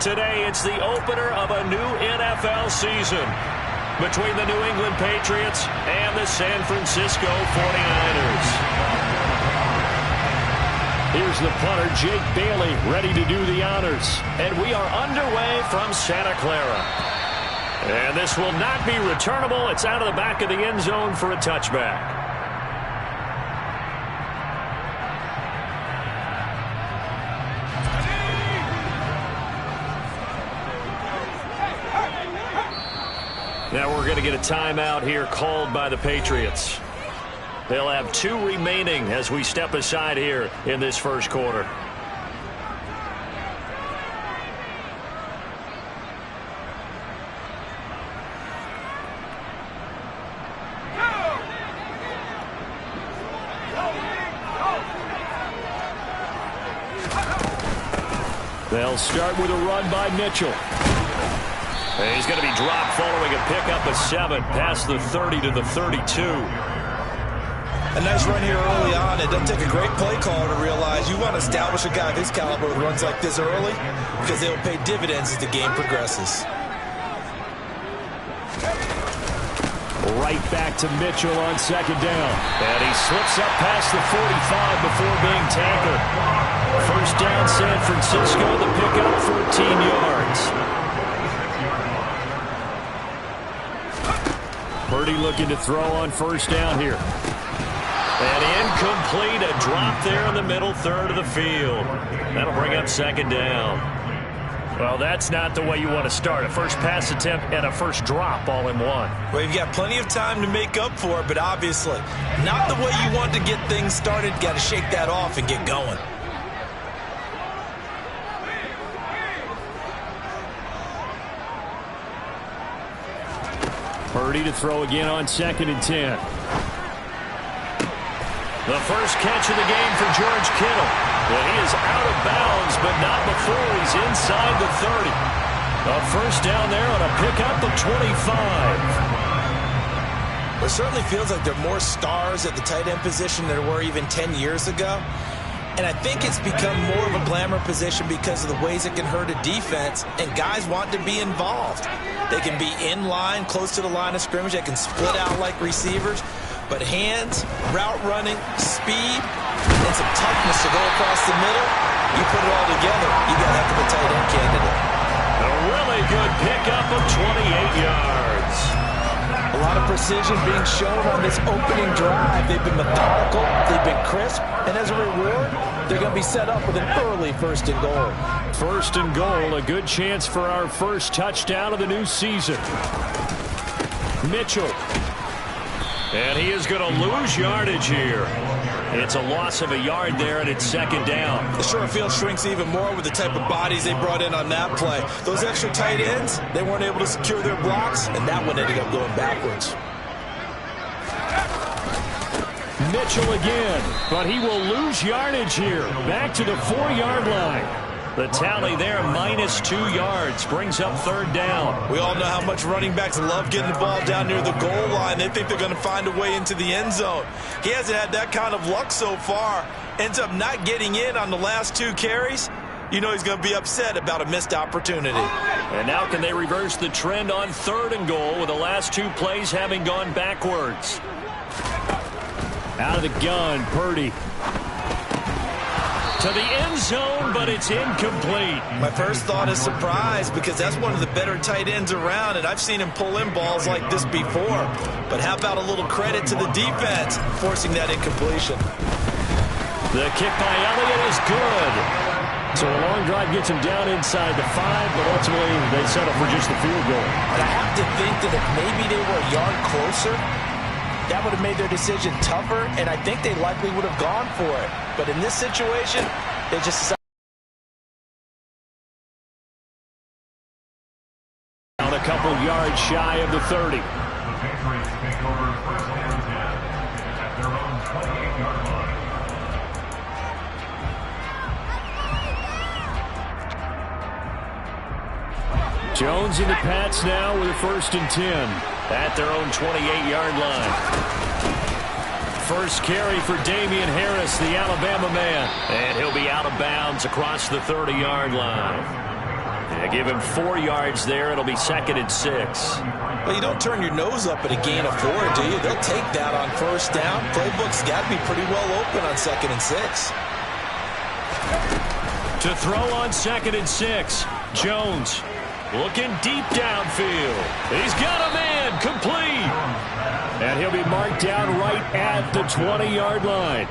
Today, it's the opener of a new NFL season between the New England Patriots and the San Francisco 49ers. Here's the punter, Jake Bailey, ready to do the honors. And we are underway from Santa Clara. And this will not be returnable. It's out of the back of the end zone for a touchback. Now we're going to get a timeout here called by the Patriots. They'll have 2 remaining as we step aside here in this first quarter. They'll start with a run by Mitchell. And he's going to be dropped following a pickup of 7 past the 30 to the 32. A nice run here early on. It doesn't take a great play caller to realize you want to establish a guy of his caliber who runs like this early because they'll pay dividends as the game progresses. Right back to Mitchell on second down. And he slips up past the 45 before being tackled. First down, San Francisco. The pickup, 14 yards. Purdy looking to throw on first down here. And incomplete, a drop there in the middle third of the field. That'll bring up second down. Well, that's not the way you want to start. A first pass attempt and a first drop all in one. Well, you've got plenty of time to make up for it, but obviously not the way you want to get things started. Got to shake that off and get going. Purdy to throw again on 2nd and 10. The first catch of the game for George Kittle. Well, he is out of bounds, but not before he's inside the 30. A first down there on a pickup of 25. It certainly feels like there are more stars at the tight end position than there were even 10 years ago. And I think it's become more of a glamour position because of the ways it can hurt a defense, and guys want to be involved. They can be in line, close to the line of scrimmage. They can split out like receivers. But hands, route running, speed, and some toughness to go across the middle, you put it all together, you got a heck of a tight end candidate. A really good pickup of 28 yards. A lot of precision being shown on this opening drive. They've been methodical, they've been crisp, and as a reward, they're going to be set up with an early first and goal. First and goal, a good chance for our first touchdown of the new season. Mitchell. And he is going to lose yardage here. It's a loss of a yard there, and it's second down. The short field shrinks even more with the type of bodies they brought in on that play. Those extra tight ends, they weren't able to secure their blocks, and that one ended up going backwards. Mitchell again, but he will lose yardage here. Back to the 4-yard line. The tally there, -2 yards, brings up third down. We all know how much running backs love getting the ball down near the goal line. They think they're going to find a way into the end zone. He hasn't had that kind of luck so far. Ends up not getting in on the last 2 carries. You know he's going to be upset about a missed opportunity. And now can they reverse the trend on 3rd and goal with the last 2 plays having gone backwards? Out of the gun, Purdy. To the end zone, but it's incomplete. My first thought is surprise because that's one of the better tight ends around, and I've seen him pull in balls like this before. But how about a little credit to the defense forcing that incompletion? The kick by Elliott is good. So a long drive gets him down inside the 5, but ultimately they settle for just the field goal. And I have to think that if maybe they were a yard closer, that would have made their decision tougher, and I think they likely would have gone for it. But in this situation, they just decided. Down a couple yards shy of the 30. Jones and the Pats now with a 1st and 10 at their own 28-yard line. First carry for Damian Harris, the Alabama man. And he'll be out of bounds across the 30-yard line. give him 4 yards there. It'll be 2nd and 6. Well, you don't turn your nose up at a gain of 4, do you? They'll take that on first down. Playbook's got to be pretty well open on 2nd and 6. To throw on 2nd and 6, Jones looking deep downfield. He's got a man, complete. And he'll be marked down right at the 20-yard line.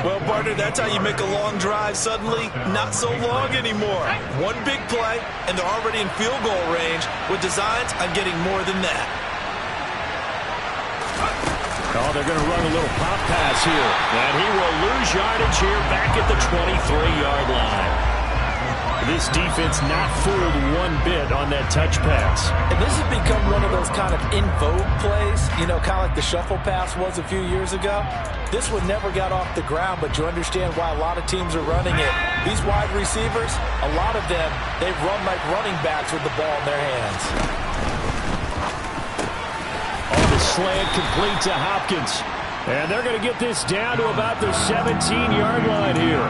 Well, partner, that's how you make a long drive suddenly not so long anymore. One big play, and they're already in field goal range with designs on getting more than that. Oh, they're going to run a little pop pass here. And he will lose yardage here back at the 23-yard line. This defense not fooled one bit on that touch pass. And this has become one of those kind of in vogue plays, you know, kind of like the shuffle pass was a few years ago. This one never got off the ground, but you understand why a lot of teams are running it. These wide receivers, a lot of them, they run like running backs with the ball in their hands. On the slant, complete to Hopkins. And they're going to get this down to about the 17-yard line here.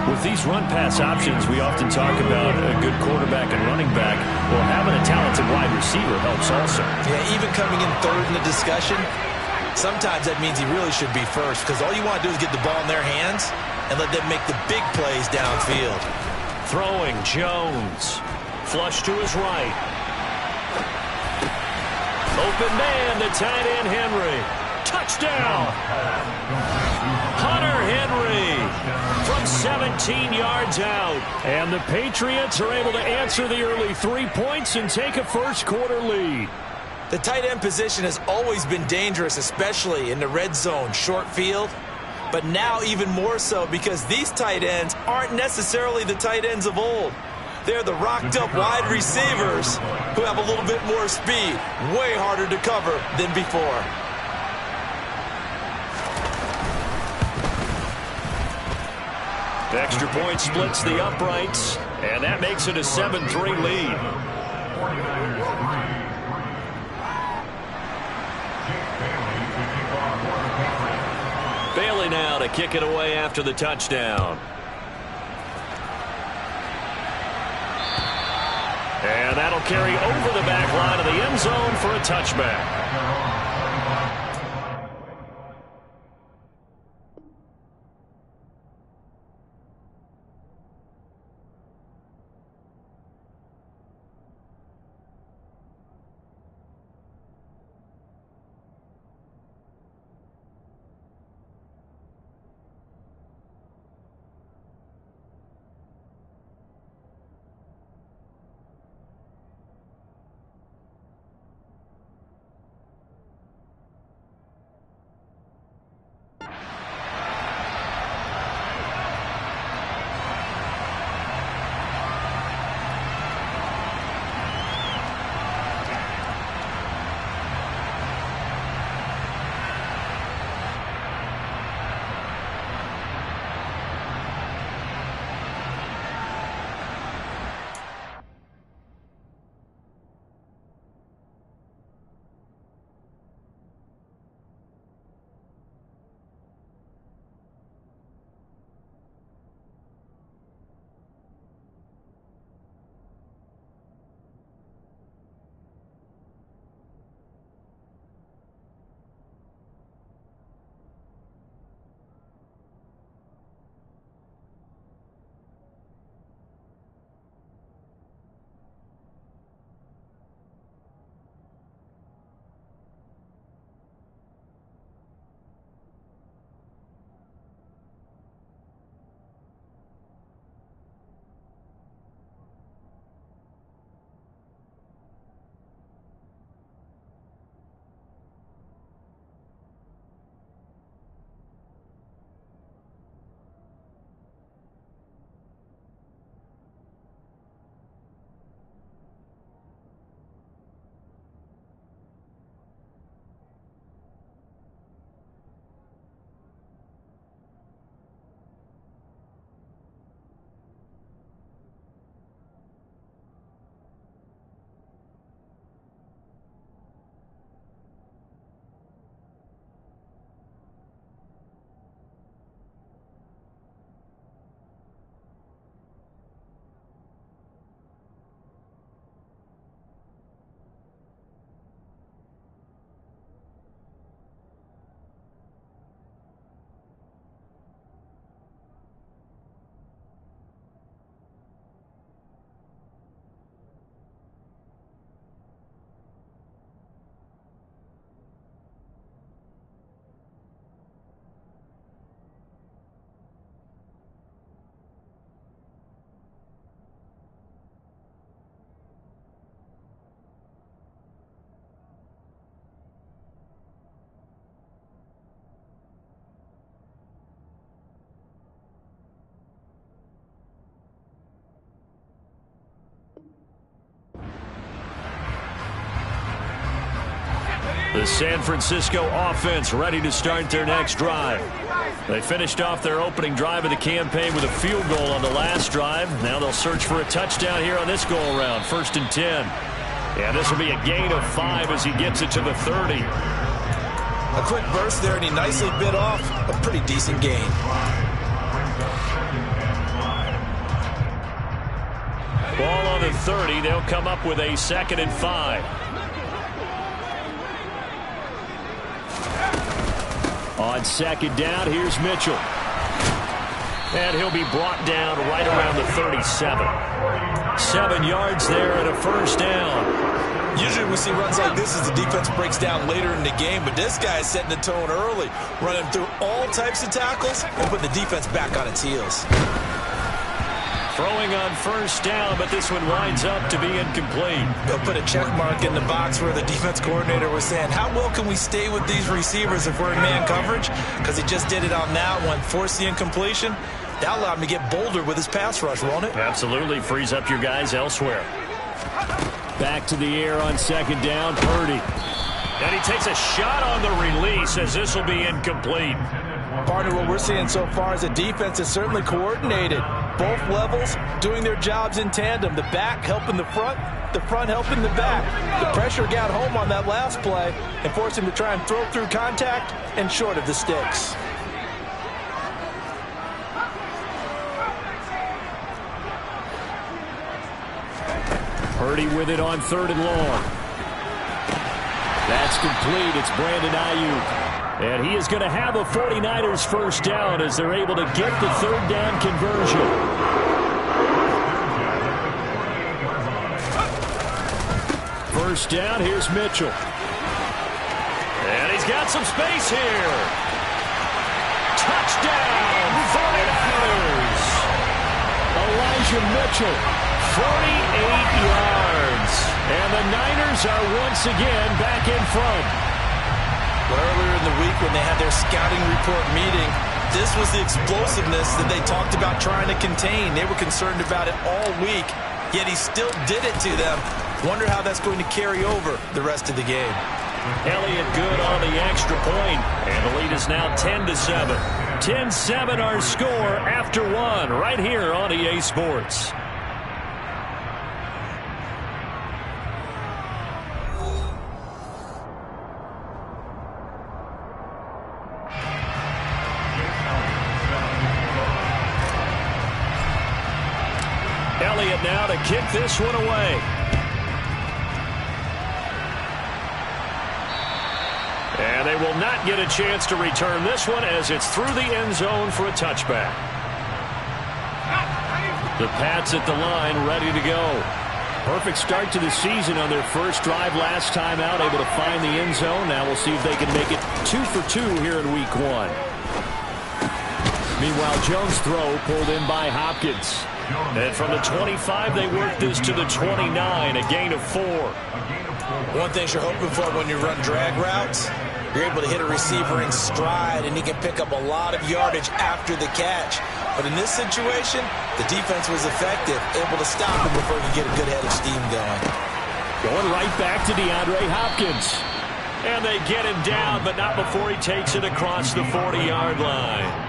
With these run-pass options, we often talk about a good quarterback and running back. Well, having a talented wide receiver helps also. Yeah, even coming in third in the discussion, sometimes that means he really should be first, because all you want to do is get the ball in their hands and let them make the big plays downfield. Throwing, Jones. Flush to his right. Open man, the tight end, Henry. Touchdown! Hunter Henry from 17 yards out. And the Patriots are able to answer the early 3 points and take a first-quarter lead. The tight end position has always been dangerous, especially in the red zone, short field. But now even more so because these tight ends aren't necessarily the tight ends of old. They're the rocked-up wide receivers who have a little bit more speed, way harder to cover than before. The extra point splits the uprights, and that makes it a 7-3 lead. Bailey now to kick it away after the touchdown. And that'll carry over the back line of the end zone for a touchback. The San Francisco offense ready to start their next drive. They finished off their opening drive of the campaign with a field goal on the last drive. Now they'll search for a touchdown here on this go-around. 1st and 10. Yeah, this will be a gain of 5 as he gets it to the 30. A quick burst there, and he nicely bit off a pretty decent gain. Ball on the 30. They'll come up with a 2nd and 5. On 2nd down, here's Mitchell. And he'll be brought down right around the 37. 7 yards there and a 1st down. Usually we see runs like this as the defense breaks down later in the game, but this guy is setting the tone early, running through all types of tackles and putting the defense back on its heels. Throwing on 1st down, but this one winds up to be incomplete. They'll put a check mark in the box where the defense coordinator was saying, how well can we stay with these receivers if we're in man coverage? Because he just did it on that one, forced the incompletion. That allowed him to get bolder with his pass rush, won't it? Absolutely, frees up your guys elsewhere. Back to the air on 2nd down, Purdy. And he takes a shot on the release as this will be incomplete. Partner, what we're seeing so far is the defense is certainly coordinated. Both levels doing their jobs in tandem. The back helping the front helping the back. The pressure got home on that last play and forced him to try and throw through contact and short of the sticks. Purdy with it on 3rd and long. That's complete. It's Brandon Ayuk. And he is going to have a 49ers 1st down as they're able to get the 3rd down conversion. First down, here's Mitchell. And he's got some space here. Touchdown, 49ers. Elijah Mitchell, 48 yards. And the Niners are once again back in front. But earlier in the week when they had their scouting report meeting, this was the explosiveness that they talked about trying to contain. They were concerned about it all week, yet he still did it to them. Wonder how that's going to carry over the rest of the game. Elliott good on the extra point, and the lead is now 10-7. 10-7 our score after 1 right here on EA Sports. Elliott now to kick this one away. And they will not get a chance to return this one as it's through the end zone for a touchback. The Pats at the line ready to go. Perfect start to the season on their first drive last time out, able to find the end zone. Now we'll see if they can make it 2 for 2 here in week 1. Meanwhile, Jones' throw pulled in by Hopkins. And from the 25, they work this to the 29, a gain of 4. One thing you're hoping for when you run drag routes, you're able to hit a receiver in stride, and he can pick up a lot of yardage after the catch. But in this situation, the defense was effective, able to stop him before he could get a good head of steam going. Going right back to DeAndre Hopkins. And they get him down, but not before he takes it across the 40-yard line.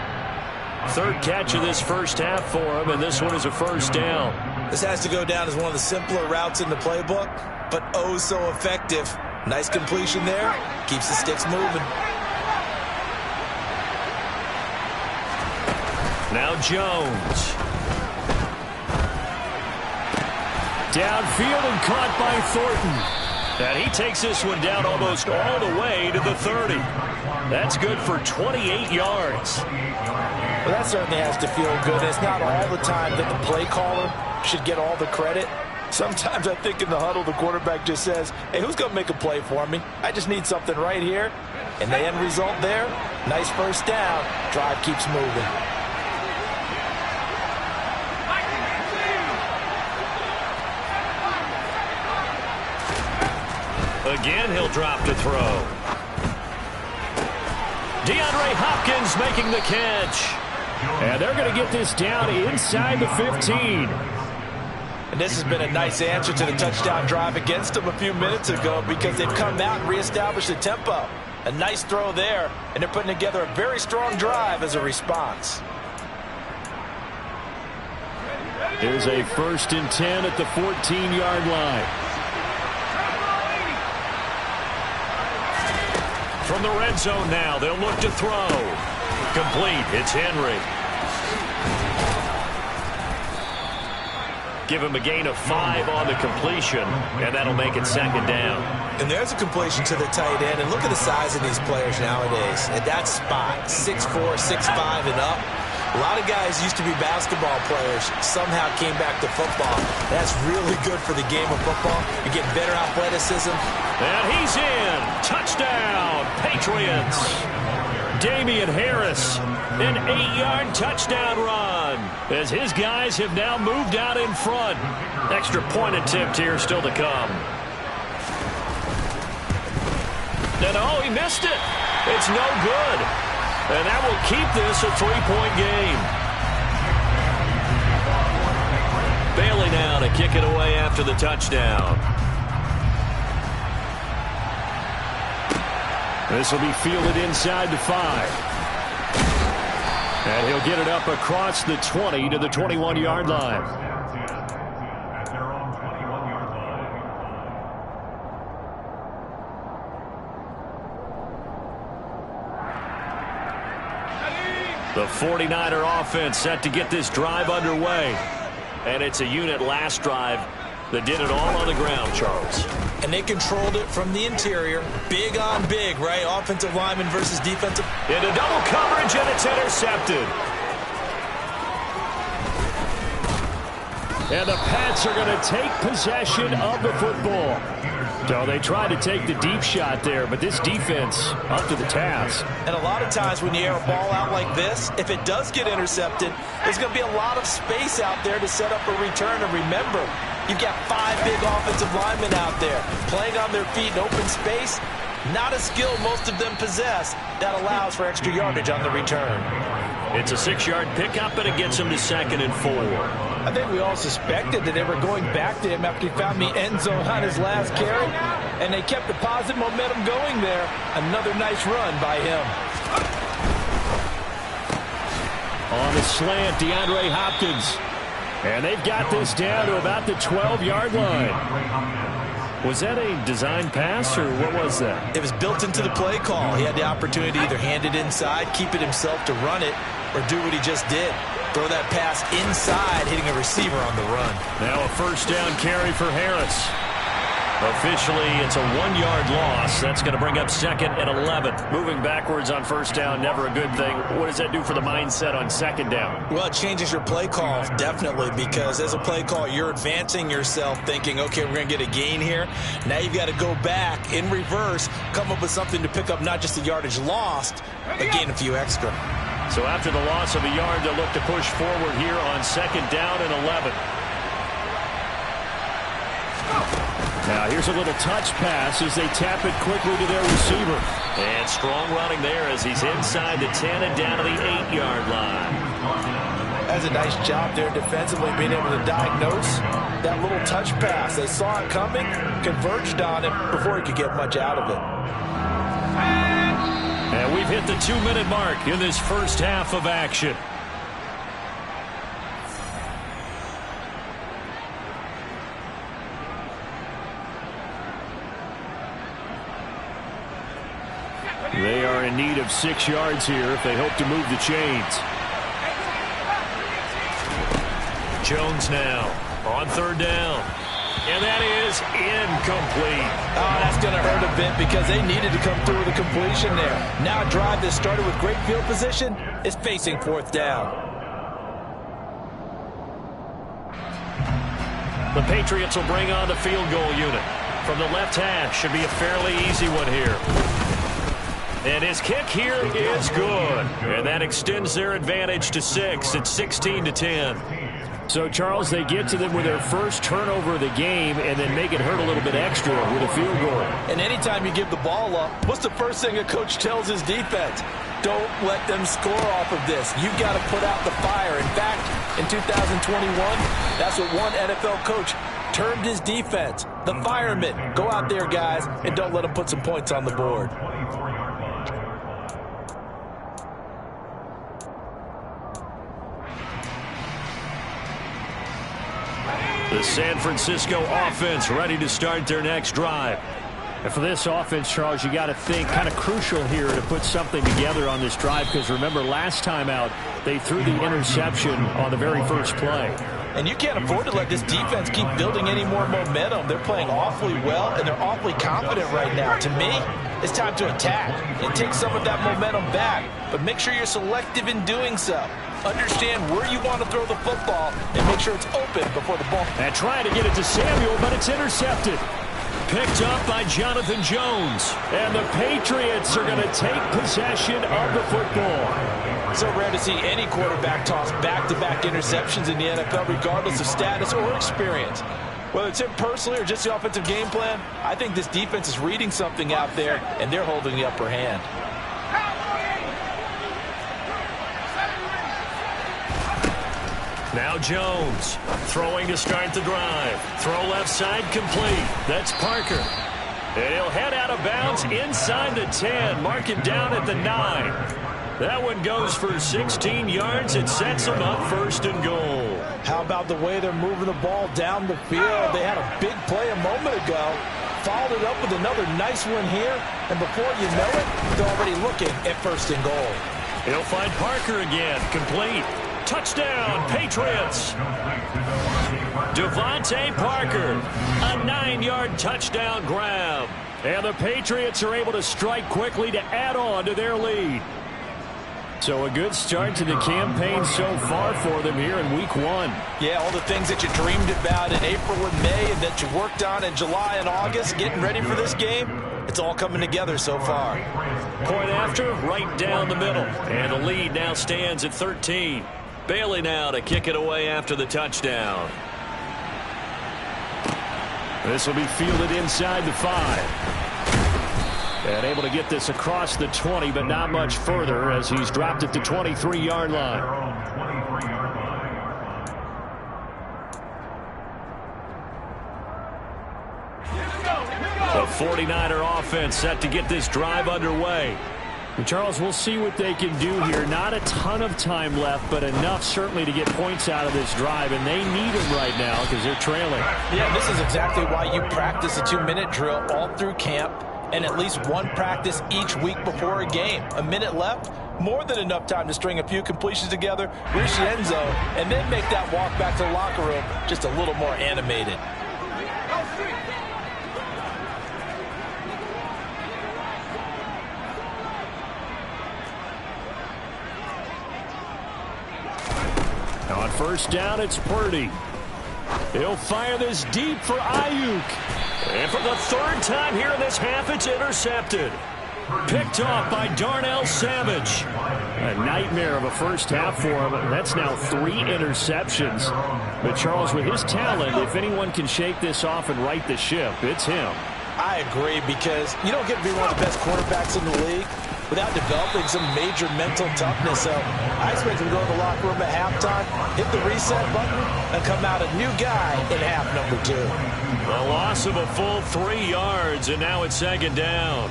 3rd catch of this first half for him, and this one is a 1st down. This has to go down as one of the simpler routes in the playbook, but oh so effective. Nice completion there. Keeps the sticks moving. Now Jones. Downfield and caught by Thornton. And he takes this one down almost all the way to the 30. That's good for 28 yards. Well, that certainly has to feel good. It's not all the time that the play caller should get all the credit. Sometimes I think in the huddle, the quarterback just says, hey, who's going to make a play for me? I just need something right here. And the end result there, nice first down. Drive keeps moving. Again, he'll drop to throw. DeAndre Hopkins making the catch. And they're going to get this down inside the 15. And this has been a nice answer to the touchdown drive against them a few minutes ago because they've come out and reestablished the tempo. A nice throw there, and they're putting together a very strong drive as a response. Here's a 1st and 10 at the 14-yard line. From the red zone now, they'll look to throw. Complete. It's Henry. Give him a gain of 5 on the completion, and that'll make it 2nd down. And there's a completion to the tight end. And look at the size of these players nowadays. At that spot, 6'4", 6'5", and up. A lot of guys used to be basketball players, somehow came back to football. That's really good for the game of football. You get better athleticism. And he's in. Touchdown, Patriots. Damian Harris, an 8-yard touchdown run, as his guys have now moved out in front. Extra point attempt here still to come. And oh, he missed it. It's no good. And that will keep this a 3-point game. Bailey now to kick it away after the touchdown. This will be fielded inside the 5. And he'll get it up across the 20 to the 21-yard line. The 49er offense set to get this drive underway. And it's a unit last drive that did it all on the ground, Charles. And they controlled it from the interior. Big on big, right? Offensive lineman versus defensive. Into double coverage, and it's intercepted. And the Pats are going to take possession of the football. So they tried to take the deep shot there, but this defense up to the task. And a lot of times when you air a ball out like this, if it does get intercepted, there's going to be a lot of space out there to set up a return. And remember, you've got 5 big offensive linemen out there playing on their feet in open space. Not a skill most of them possess. That allows for extra yardage on the return. It's a 6-yard pickup, and it gets him to 2nd and 4. I think we all suspected that they were going back to him after he found the end zone on his last carry, and they kept the positive momentum going there. Another nice run by him. On the slant, DeAndre Hopkins. And they've got this down to about the 12-yard line. Was that a design pass, or what was that? It was built into the play call. He had the opportunity to either hand it inside, keep it himself to run it, or do what he just did. Throw that pass inside, hitting a receiver on the run. Now a 1st down carry for Harris. Officially, it's a 1-yard loss. That's going to bring up 2nd and 11. Moving backwards on 1st down, never a good thing. What does that do for the mindset on 2nd down? Well, it changes your play call, definitely, because as a play call, you're advancing yourself thinking, okay, we're going to get a gain here. Now you've got to go back in reverse, come up with something to pick up not just the yardage lost, but gain a few extra. So after the loss of a yard, they'll look to push forward here on 2nd down and 11. Now here's a little touch pass as they tap it quickly to their receiver. And strong running there as he's inside the 10 and down to the 8-yard line. That's a nice job there defensively, being able to diagnose that little touch pass. They saw it coming, converged on it before he could get much out of it. And we've hit the 2-minute mark in this first half of action. They are in need of 6 yards here if they hope to move the chains. Jones now on 3rd down. And that is incomplete. Oh, that's going to hurt a bit because they needed to come through with a completion there. Now a drive that started with great field position is facing 4th down. The Patriots will bring on the field goal unit. From the left hash, should be a fairly easy one here. And his kick here is good. And that extends their advantage to 6. It's 16-10. So, Charles, they get to them with their first turnover of the game and then make it hurt a little bit extra with a field goal. And anytime you give the ball up, what's the first thing a coach tells his defense? Don't let them score off of this. You've got to put out the fire. In fact, in 2021? That's what one NFL coach termed his defense. The firemen. Go out there, guys, and don't let them put some points on the board. The San Francisco offense ready to start their next drive. And for this offense, Charles, you got to think kind of crucial here to put something together on this drive, because remember last time out they threw the interception on the very first play. And you can't afford to let this defense keep building any more momentum. They're playing awfully well, and they're awfully confident right now. To me, it's time to attack and take some of that momentum back, but make sure you're selective in doing so. Understand where you want to throw the football and make sure it's open before the ball. And trying to get it to Samuel, but it's intercepted. Picked up by Jonathan Jones. And the Patriots are going to take possession of the football. So rare to see any quarterback toss back-to-back interceptions in the NFL, regardless of status or experience. Whether it's him personally or just the offensive game plan, I think this defense is reading something out there, and they're holding the upper hand. Now Jones throwing to start the drive. Throw left side complete. That's Parker. And he'll head out of bounds inside the 10. Mark him down at the 9. That one goes for 16 yards. It sets them up 1st and goal. How about the way they're moving the ball down the field? They had a big play a moment ago. Followed it up with another nice one here. And before you know it, they're already looking at 1st and goal. He'll find Parker again. Complete. Touchdown, Patriots. Devontae Parker, a 9-yard touchdown grab. And the Patriots are able to strike quickly to add on to their lead. So a good start to the campaign so far for them here in Week 1. Yeah, all the things that you dreamed about in April and May and that you worked on in July and August, getting ready for this game, it's all coming together so far. Point after, right down the middle. And the lead now stands at 13. Bailey now to kick it away after the touchdown. This will be fielded inside the 5. And able to get this across the 20, but not much further as he's dropped it to 23-yard line. The 49er offense set to get this drive underway. And Charles, we'll see what they can do here. Not a ton of time left, but enough certainly to get points out of this drive, and they need them right now because they're trailing. Yeah, this is exactly why you practice a 2-minute drill all through camp and at least one practice each week before a game. A minute left, more than enough time to string a few completions together, reach the end zone, and then make that walk back to the locker room just a little more animated. On 1st down, it's Purdy. He'll fire this deep for Ayuk. And for the 3rd time here in this half, it's intercepted. Picked off by Darnell Savage. A nightmare of a first half for him. That's now 3 interceptions. But Charles, with his talent, if anyone can shake this off and right the ship, it's him. I agree, because you don't get to be one of the best quarterbacks in the league without developing some major mental toughness. So I expect him to go to the locker room at halftime, hit the reset button, and come out a new guy in half number 2. A loss of a full 3 yards, and now it's 2nd down.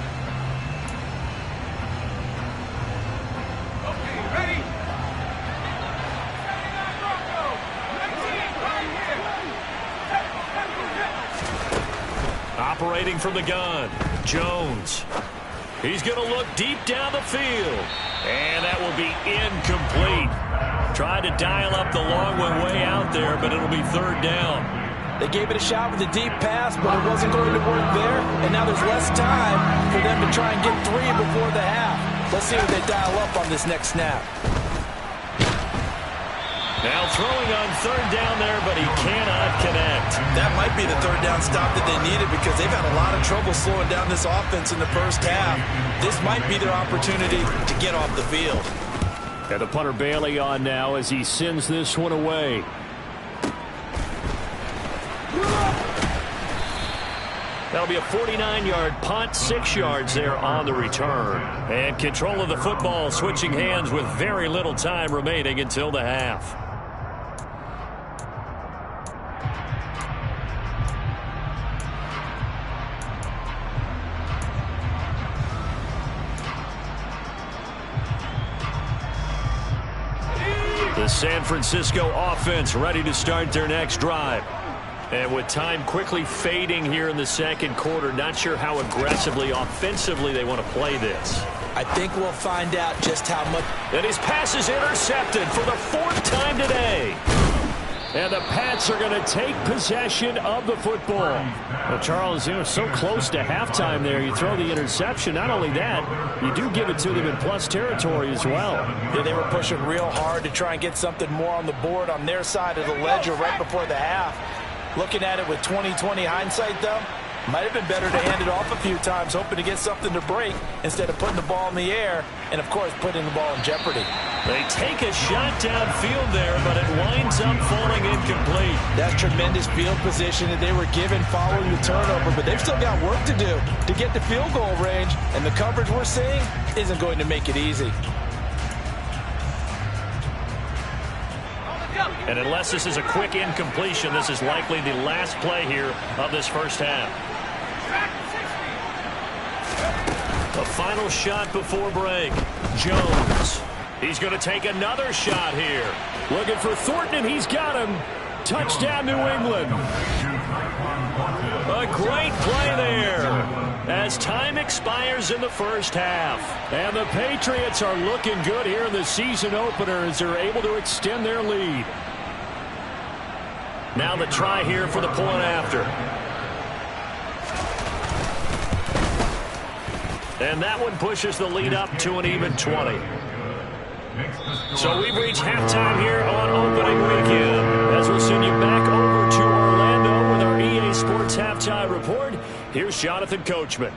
Operating from the gun, Jones. He's going to look deep down the field. And that will be incomplete. Tried to dial up the long one way out there, but it'll be 3rd down. They gave it a shot with a deep pass, but it wasn't going to work there. And now there's less time for them to try and get 3 before the half. Let's see what they dial up on this next snap. Now throwing on 3rd down there, but he cannot connect. That might be the 3rd down stop that they needed, because they've had a lot of trouble slowing down this offense in the first half. This might be their opportunity to get off the field. And the punter Bailey on now as he sends this one away. That'll be a 49-yard punt, 6 yards there on the return. And control of the football switching hands with very little time remaining until the half. San Francisco offense ready to start their next drive. And with time quickly fading here in the second quarter, not sure how aggressively, offensively they want to play this. I think we'll find out just how much. And his pass is intercepted for the 4th time today. And the Pats are going to take possession of the football. Well, Charles, so close to halftime there. You throw the interception. Not only that, you do give it to them in plus territory as well. Yeah, they were pushing real hard to try and get something more on the board on their side of the ledger right before the half. Looking at it with 20/20 hindsight, though, might have been better to hand it off a few times, hoping to get something to break instead of putting the ball in the air and, of course, putting the ball in jeopardy. They take a shot downfield there, but it winds up falling incomplete. That's tremendous field position that they were given following the turnover, but they've still got work to do to get the field goal range, and the coverage we're seeing isn't going to make it easy. And unless this is a quick incompletion, this is likely the last play here of this first half. The final shot before break. Jones. He's going to take another shot here. Looking for Thornton, and he's got him. Touchdown, New England. A great play there as time expires in the first half. And the Patriots are looking good here in the season opener as they're able to extend their lead. Now the try here for the point after. And that one pushes the lead up to an even 20. So we've reached halftime here on opening weekend. As we'll send you back over to Orlando with our EA Sports Halftime Report, here's Jonathan Coachman.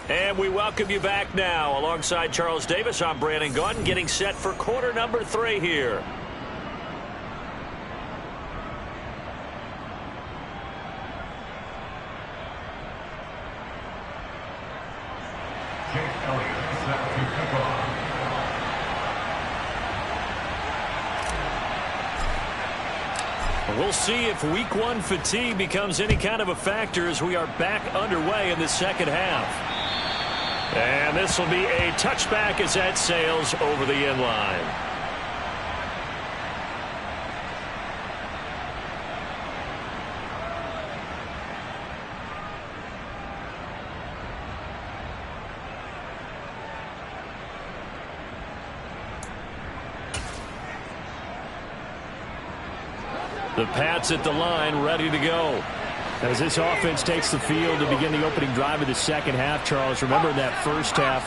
And we welcome you back now. Alongside Charles Davis, I'm Brandon Gaudin, getting set for quarter number 3 here. We'll see if week 1 fatigue becomes any kind of a factor as we are back underway in the second half. And this will be a touchback as that sails over the end line. The Pats at the line, ready to go. As this offense takes the field to begin the opening drive of the second half, Charles, remember in that first half,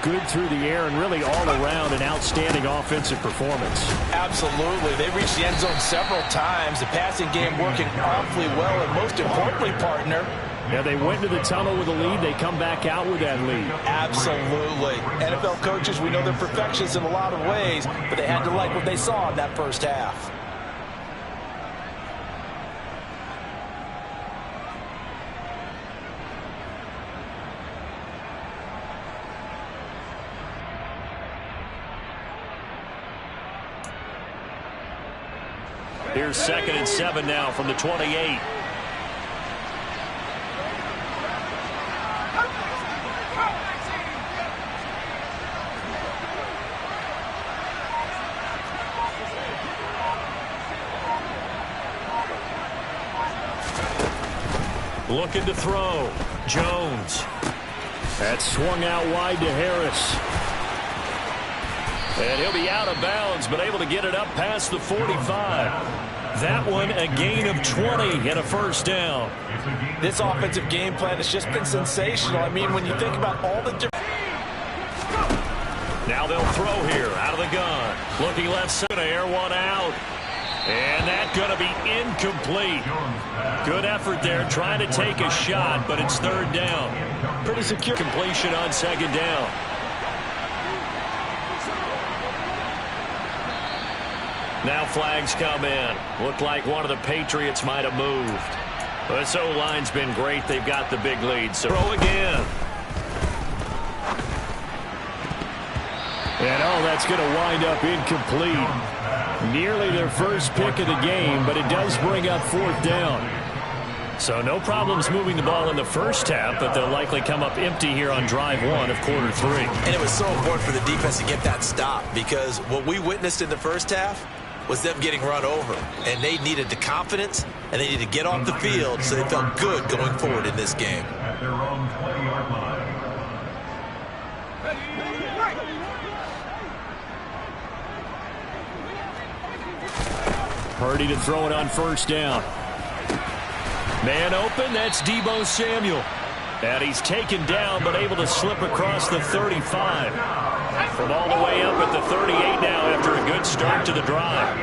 good through the air and really all around an outstanding offensive performance. Absolutely. They reached the end zone several times. The passing game working awfully well, and most importantly, partner, yeah, they went to the tunnel with a lead. They come back out with that lead. Absolutely. NFL coaches, we know they're perfectionists in a lot of ways, but they had to like what they saw in that first half. Here's 2nd and 7 now from the 28. Looking to throw. Jones. That swung out wide to Harris. And he'll be out of bounds, but able to get it up past the 45. That one a gain of 20 and a first down. This offensive game plan has just been sensational. I mean, when you think about all the different... Now they'll throw here out of the gun. Looking left side, air one out. And that's going to be incomplete. Good effort there trying to take a shot, but it's 3rd down. Pretty secure completion on 2nd down. Now flags come in. Looked like one of the Patriots might have moved. This O-line's been great. They've got the big lead. So throw again. And oh, that's going to wind up incomplete. Nearly their first pick of the game, but it does bring up fourth down. So no problems moving the ball in the first half, but they'll likely come up empty here on drive one of quarter three. And it was so important for the defense to get that stop, because what we witnessed in the first half was them getting run over. And they needed the confidence, and they needed to get off the field so they felt good going forward in this game. At their own 20-yard line. Purdy to throw it on first down. Man open, that's Deebo Samuel. And he's taken down, but able to slip across the 35. From all the way up at the 38 now after a good start to the drive.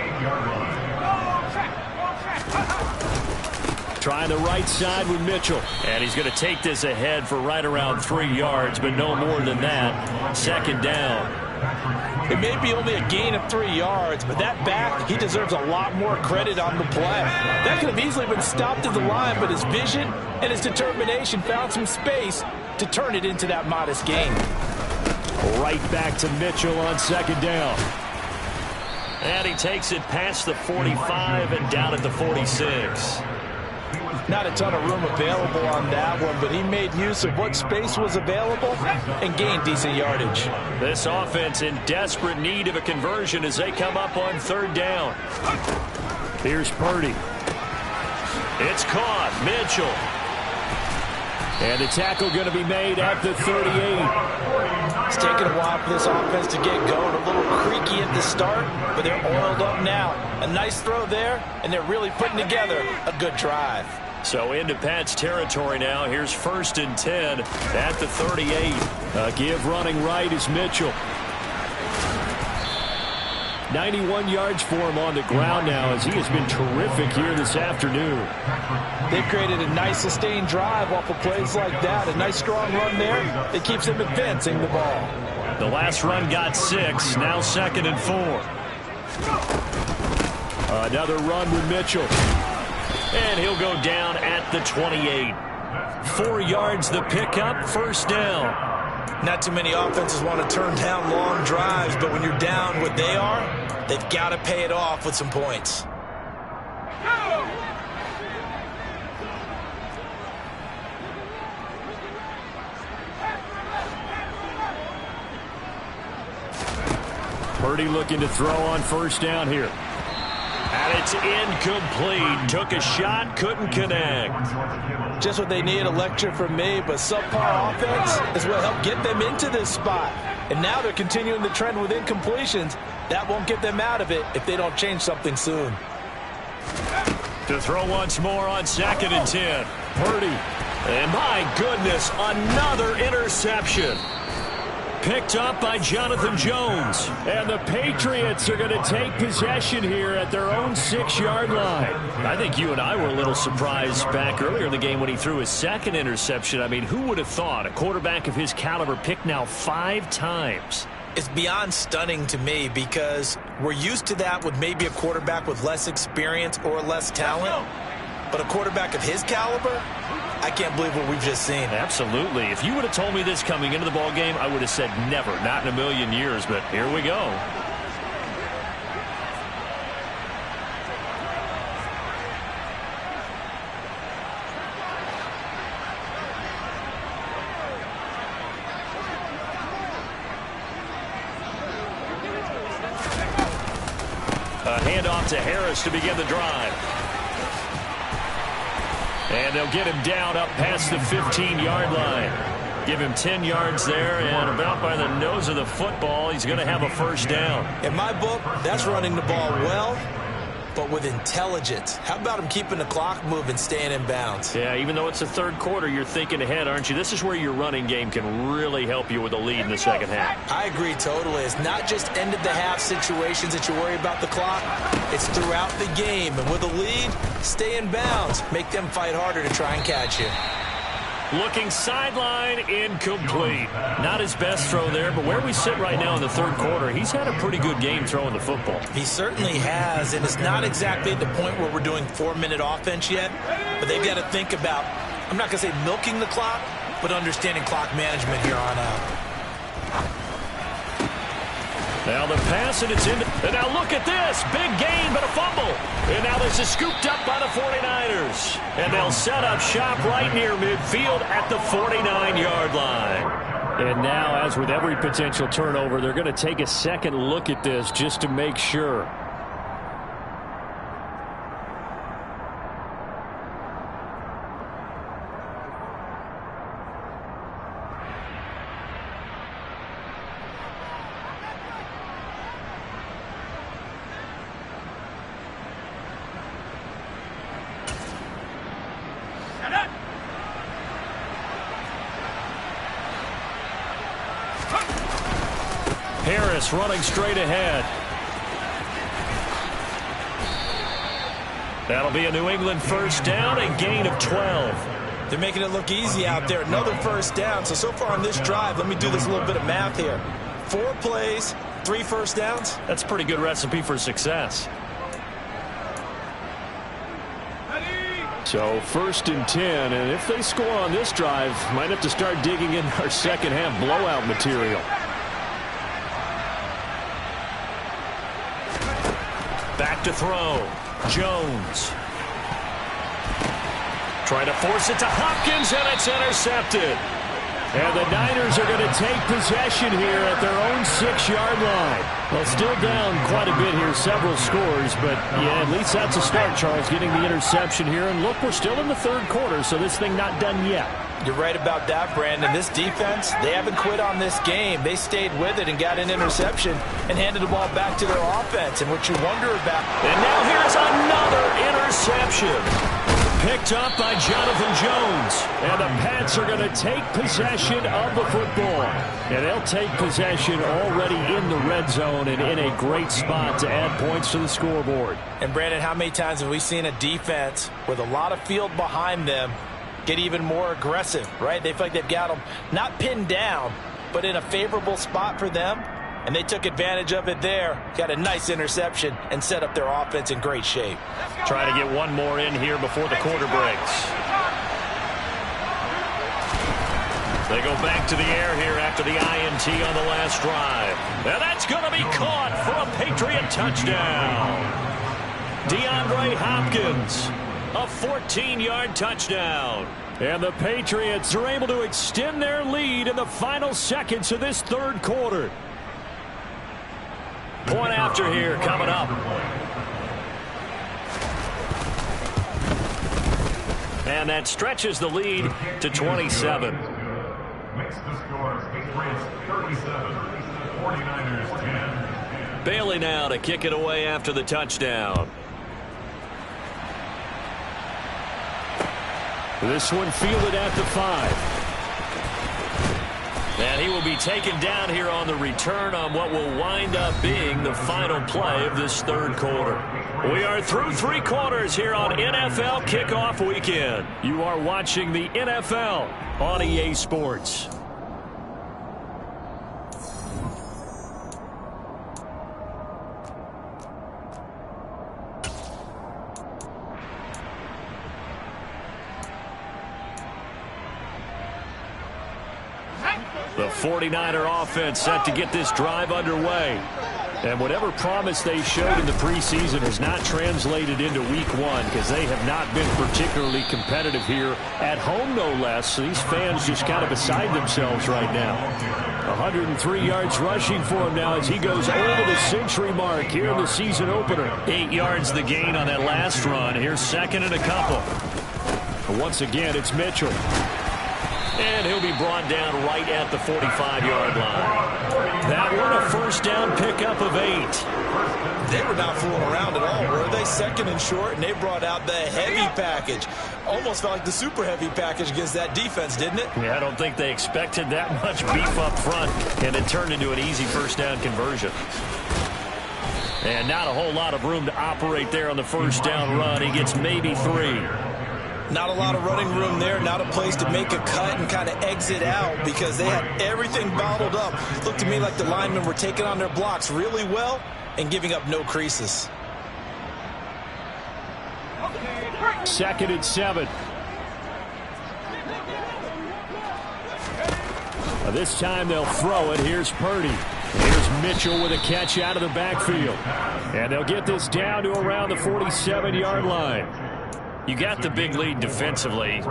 Trying the right side with Mitchell. And he's going to take this ahead for right around 3 yards, but no more than that. Second down. It may be only a gain of 3 yards, but that back, he deserves a lot more credit on the play. That could have easily been stopped at the line, but his vision and his determination found some space to turn it into that modest gain. Right back to Mitchell on second down. And he takes it past the 45 and down at the 46. Not a ton of room available on that one, but he made use of what space was available and gained decent yardage. This offense in desperate need of a conversion as they come up on third down. Here's Purdy. It's caught. Mitchell. And the tackle going to be made at the 38. It's taken a while for this offense to get going. A little creaky at the start, but they're oiled up now. A nice throw there, and they're really putting together a good drive. So into Pat's territory now. Here's 1st and 10 at the 38. Give running right is Mitchell. 91 yards for him on the ground now as he has been terrific here this afternoon. They've created a nice sustained drive off of plays like that. A nice strong run there that keeps them advancing the ball. The last run got 6. Now 2nd and 4. Another run with Mitchell. And he'll go down at the 28. 4 yards the pickup, first down. Not too many offenses want to turn down long drives, but when you're down what they are, they've got to pay it off with some points. Purdy looking to throw on first down here. And it's incomplete. Took a shot, couldn't connect. Just what they need, a lecture from me, but subpar offense is what helped get them into this spot. And now they're continuing the trend with incompletions. That won't get them out of it if they don't change something soon. To throw once more on 2nd and 10. Purdy. And my goodness, another interception. Picked up by Jonathan Jones. And the Patriots are going to take possession here at their own 6-yard line. I think you and I were a little surprised back earlier in the game when he threw his 2nd interception. I mean, who would have thought a quarterback of his caliber picked now 5 times? It's beyond stunning to me because we're used to that with maybe a quarterback with less experience or less talent. But a quarterback of his caliber, I can't believe what we've just seen. Absolutely. If you would have told me this coming into the ball game, I would have said never, not in a million years, but here we go. A handoff to Harris to begin the drive. And they'll get him down up past the 15-yard line. Give him 10 yards there, and about by the nose of the football, he's going to have a first down. In my book, that's running the ball well, but with intelligence. How about him keeping the clock moving, staying in bounds? Yeah, even though it's the third quarter, you're thinking ahead, aren't you? This is where your running game can really help you with a lead in the second half. I agree totally. It's not just end-of-the-half situations that you worry about the clock. It's throughout the game. And with a lead, stay in bounds. Make them fight harder to try and catch you. Looking sideline, incomplete. Not his best throw there, but where we sit right now in the third quarter, he's had a pretty good game throwing the football. He certainly has, and it's not exactly at the point where we're doing 4-minute offense yet, but they've got to think about, I'm not going to say milking the clock, but understanding clock management here on out. Now the pass, and it's in. And now look at this. Big gain, but a fumble. And now this is scooped up by the 49ers. And they'll set up shop right near midfield at the 49-yard line. And now, as with every potential turnover, they're going to take a second look at this just to make sure. Harris running straight ahead. That'll be a New England first down, a gain of 12. They're making it look easy out there. Another first down. So far on this drive, let me do this little bit of math here. 4 plays, 3 first downs. That's a pretty good recipe for success. So 1st and 10, and if they score on this drive, might have to start digging in our second half blowout material. Back to throw. Jones. Trying to force it to Hopkins, and it's intercepted. And the Niners are going to take possession here at their own 6-yard line. Well, still down quite a bit here, several scores, but yeah, at least that's a start, Charles, getting the interception here. And look, we're still in the 3rd quarter, so this thing not done yet. You're right about that, Brandon. This defense, they haven't quit on this game. They stayed with it and got an interception and handed the ball back to their offense. And what you wonder about... And now here's another interception. Picked up by Jonathan Jones. And the Pats are going to take possession of the football. And they'll take possession already in the red zone and in a great spot to add points to the scoreboard. And, Brandon, how many times have we seen a defense with a lot of field behind them get even more aggressive, right? They feel like they've got them not pinned down, but in a favorable spot for them. And they took advantage of it there. Got a nice interception and set up their offense in great shape. Try to get one more in here before the quarter breaks. They go back to the air here after the INT on the last drive. And that's going to be caught for a Patriot touchdown. DeAndre Hopkins, a 14-yard touchdown. And the Patriots are able to extend their lead in the final seconds of this 3rd quarter. Point after here coming up. And that stretches the lead to 27. Makes the score Patriots 37, 49ers 10. Bailey now to kick it away after the touchdown. This one fielded at the 5. And he will be taken down here on the return on what will wind up being the final play of this 3rd quarter. We are through 3 quarters here on NFL Kickoff Weekend. You are watching the NFL on EA Sports. The 49er offense set to get this drive underway. And whatever promise they showed in the preseason has not translated into week 1 because they have not been particularly competitive here at home, no less. So these fans just kind of beside themselves right now. 103 yards rushing for him now as he goes over the century mark here in the season opener. 8 yards the gain on that last run. Here's 2nd and a couple. Once again, it's Mitchell. And he'll be brought down right at the 45-yard line. That one a first down pickup of 8. They were not fooling around at all, were they? 2nd and short, and they brought out the heavy package. Almost felt like the super heavy package against that defense, didn't it? Yeah, I don't think they expected that much beef up front, and it turned into an easy first down conversion. And not a whole lot of room to operate there on the first down run. He gets maybe 3. Not a lot of running room there, not a place to make a cut and kind of exit out because they had everything bottled up. Looked to me like the linemen were taking on their blocks really well and giving up no creases. 2nd and 7. This time they'll throw it. Here's Purdy. Here's Mitchell with a catch out of the backfield. And they'll get this down to around the 47-yard line. You got the big lead defensively.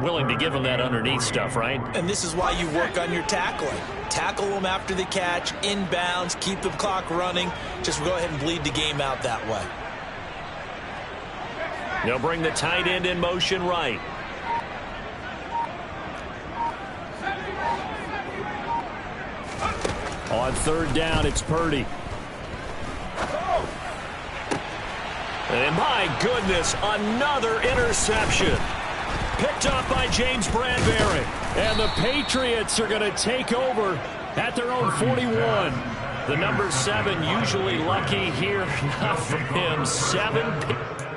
Willing to give them that underneath stuff, right? And this is why you work on your tackling. Tackle them after the catch, inbounds, keep the clock running. Just go ahead and bleed the game out that way. They'll bring the tight end in motion right. On third down, it's Purdy. And my goodness, another interception. Picked up by James Bradbury. And the Patriots are going to take over at their own 41. The number 7 usually lucky here. Not for him. 7